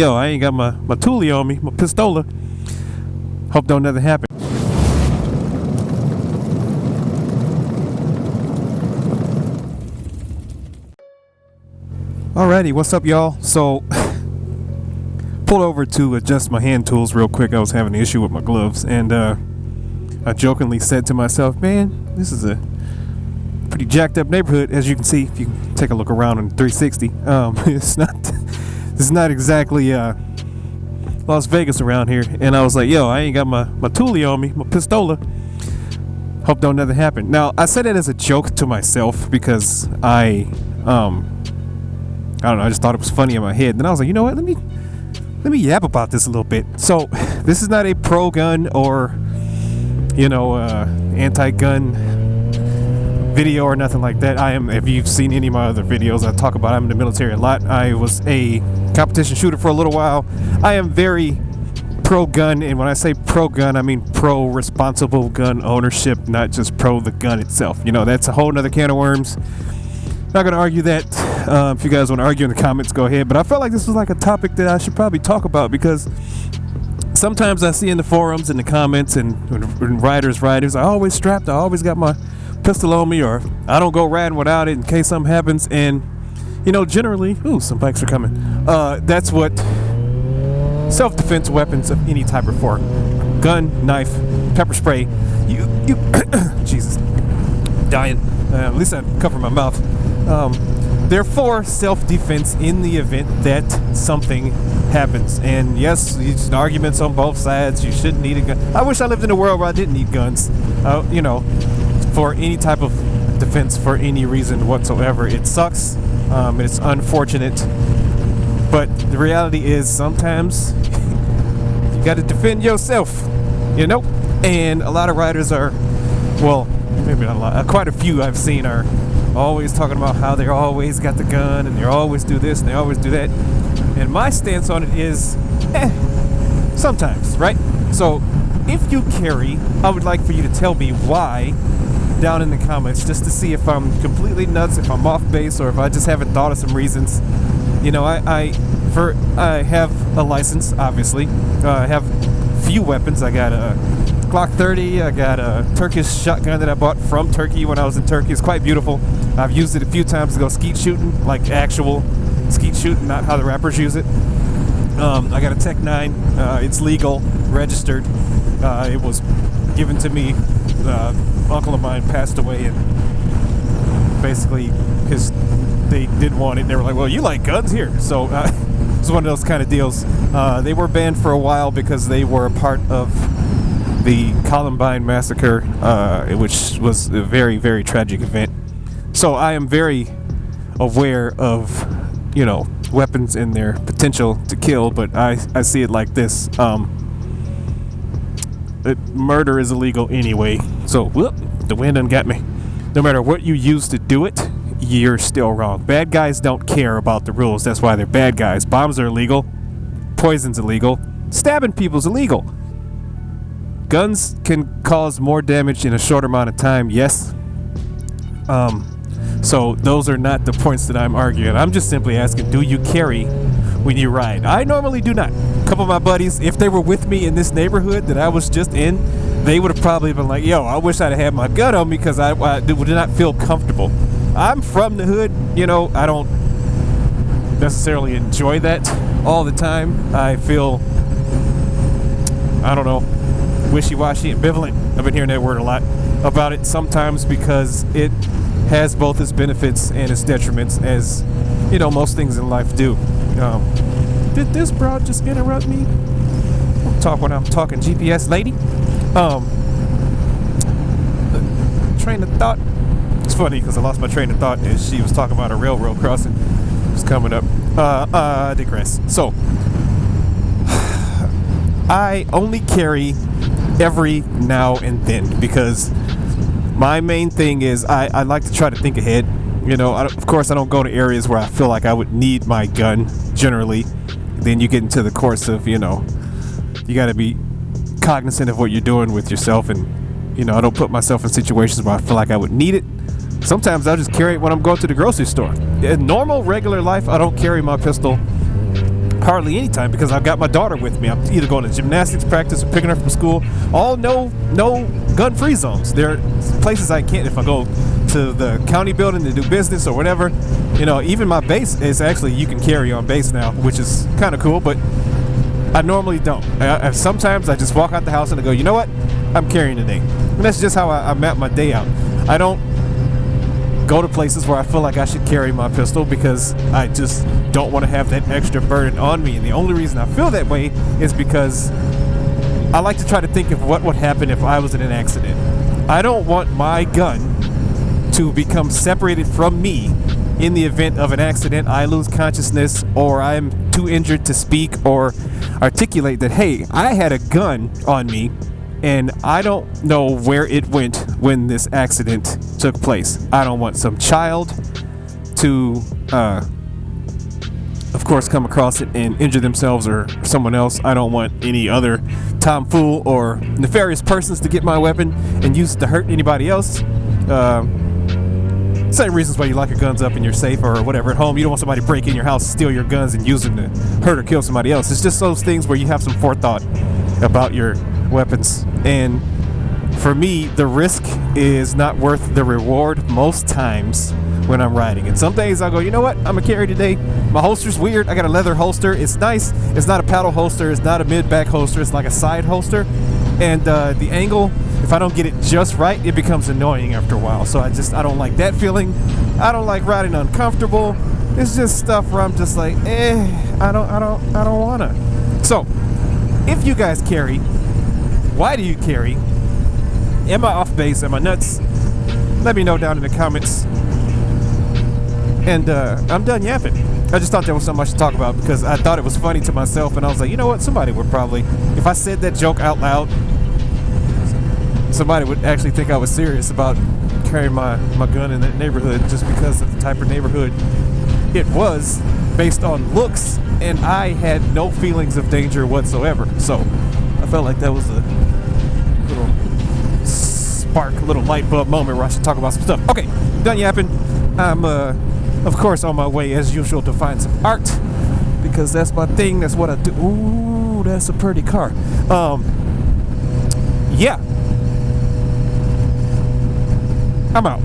Yo, I ain't got my toolie on me, my pistola. Hope don't nothing happen. Alrighty, what's up, y'all? So, pulled over to adjust my hand tools real quick. I was having an issue with my gloves, and I jokingly said to myself, man, this is a pretty jacked up neighborhood, as you can see if you take a look around on 360. It's not exactly Las Vegas around here. And I was like, yo, I ain't got my toolie on me, my pistola. Hope don't nothing happen. Now, I said it as a joke to myself because I don't know, I just thought it was funny in my head. Then I was like, you know what, let me yap about this a little bit. So this is not a pro-gun or, anti-gun video or nothing like that. If you've seen any of my other videos, I talk about I'm in the military a lot. I was a competition shooter for a little while. I am very pro-gun, and when I say pro-gun, I mean pro-responsible gun ownership, not just pro the gun itself. That's a whole nother can of worms. Not going to argue that. If you guys want to argue in the comments, go ahead. But I felt like this was like a topic that I should probably talk about, because sometimes I see in the forums and the comments and when riders, I always strapped, I always got my pistol on me, or I don't go riding without it in case something happens. And generally, some bikes are coming. That's what self-defense weapons of any type are for: gun, knife, pepper spray. You Jesus, dying. At least I cover my mouth. They're for self-defense in the event that something happens. And yes, there's arguments on both sides. You shouldn't need a gun. I wish I lived in a world where I didn't need guns. For any type of defense for any reason whatsoever. It sucks. It's unfortunate. But the reality is sometimes you got to defend yourself, And a lot of riders are, well, maybe not a lot, quite a few I've seen are always talking about how they always got the gun and they always do this and they always do that. And my stance on it is, sometimes, right? So if you carry, I would like for you to tell me why down in the comments, just to see if I'm completely nuts, if I'm off base, or if I just haven't thought of some reasons. I have a license, obviously. I have few weapons. I got a Glock 30. I got a Turkish shotgun that I bought from Turkey when I was in Turkey. It's quite beautiful. I've used it a few times to go skeet shooting, like actual skeet shooting, not how the rappers use it. I got a Tech 9. It's legal, registered. It was given to me. Uncle of mine passed away, and basically because they didn't want it, they were like, well, you like guns, here. So it's one of those kind of deals. They were banned for a while because they were a part of the Columbine massacre, which was a very, very tragic event. So I am very aware of weapons and their potential to kill, but I see it like this. Murder is illegal anyway, so whoop, the wind done got me. No matter what you use to do it, you're still wrong. Bad guys don't care about the rules. That's why they're bad guys. Bombs are illegal. Poison's illegal. Stabbing people's illegal. Guns can cause more damage in a short amount of time, yes. So those are not the points that I'm arguing. I'm just simply asking, do you carry when you ride? I normally do not. A couple of my buddies, if they were with me in this neighborhood that I was just in, they would have probably been like, yo, I wish I'd have had my gun on me because I did not feel comfortable. I'm from the hood, I don't necessarily enjoy that all the time. I feel, I don't know, wishy-washy, ambivalent. I've been hearing that word a lot about it sometimes because it has both its benefits and its detriments, as most things in life do. Did this broad just interrupt me? I'll talk when I'm talking, GPS lady. Train of thought. It's funny because I lost my train of thought as she was talking about a railroad crossing. It was coming up. I digress. So I only carry every now and then because my main thing is I like to try to think ahead. Of course I don't go to areas where I feel like I would need my gun generally. Then you get into the course of, you got to be cognizant of what you're doing with yourself, and I don't put myself in situations where I feel like I would need it. Sometimes I'll just carry it when I'm going to the grocery store. In normal, regular life, I don't carry my pistol hardly any time because I've got my daughter with me. I'm either going to gymnastics practice or picking her from school. All no gun-free zones. There are places I can't. If I go to the county building to do business or whatever, you know, even my base is actually, you can carry on base now, which is kind of cool, but I normally don't. Sometimes I just walk out the house and I go, you know what, I'm carrying today. And that's just how I map my day out. I don't go to places where I feel like I should carry my pistol because I just don't want to have that extra burden on me. And the only reason I feel that way is because I like to try to think of what would happen if I was in an accident. I don't want my gun to become separated from me in the event of an accident, I lose consciousness, or I'm too injured to speak or articulate that, hey, I had a gun on me and I don't know where it went when this accident took place. I don't want some child to, of course, come across it and injure themselves or someone else. I don't want any other tomfool or nefarious persons to get my weapon and use it to hurt anybody else. Same reasons why you lock your guns up in your safe or whatever at home. You don't want somebody to break in your house, steal your guns, and use them to hurt or kill somebody else. It's just those things where you have some forethought about your weapons. And for me, the risk is not worth the reward most times when I'm riding. And some days I'll go, you know what, I'm gonna carry today. My holster's weird. I got a leather holster. It's nice. It's not a paddle holster. It's not a mid-back holster. It's like a side holster. And the angle, if I don't get it just right, it becomes annoying after a while. So I don't like that feeling. I don't like riding uncomfortable. It's just stuff where I'm just like, I don't wanna. So, if you guys carry, why do you carry? Am I off base? Am I nuts? Let me know down in the comments. And I'm done yapping. I just thought that was something I should talk about because I thought it was funny to myself, and I was like, you know what? Somebody would probably, if I said that joke out loud, somebody would actually think I was serious about carrying my gun in that neighborhood just because of the type of neighborhood it was based on looks, and I had no feelings of danger whatsoever. So I felt like that was a little spark, a little light bulb moment where I should talk about some stuff. Okay, done yapping. I'm of course on my way as usual to find some art because that's my thing. That's what I do. Ooh, that's a pretty car. Yeah, I'm out.